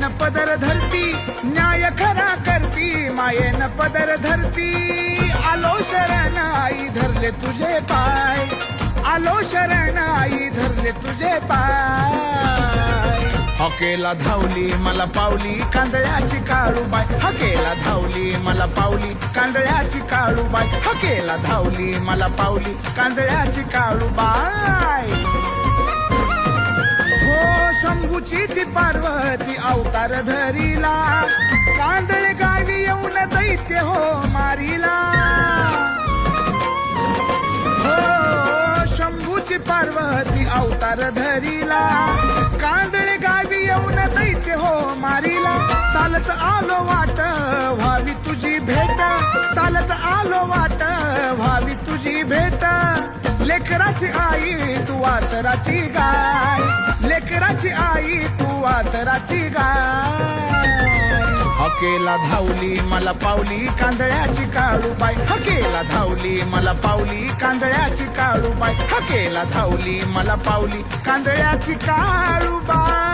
मायेन पदर धरती, न्याय खरा करती, मायेन पदर धरती. आलो शरण आई धरले तुझे पाय, आलो शरण आई धरले तुझे पाय. हकेला धावली मला पावली कांदळ्याची काळूबाई, हकेला धावली मला पावली कांदळ्याची काळूबाई, हकेला धावली मला पावली कांदळ्याची काळूबाई. हो शंभूची ती पार्वती अवतार धरीला, कांदळे गावी येऊन दैत्य हो मारीला. हो शंभूची पार्वती अवतार धरीला, कांदळे गावी येऊन दैत्य हो मारीला. चालत आलो वाट व्हावी तुझी भेट, चालत आलो वाट व्हावी तुझी भेट. लेकराची आई तू वासराची गाय, लेकराची आई तू वासराची गाय. हकेला धावली मला पावली कांदळ्याची काळूबाई, हकेला धावली मला पावली कांदळ्याची काळूबाई, हकेला धावली मला पावली कांदळ्याची काळूबाई.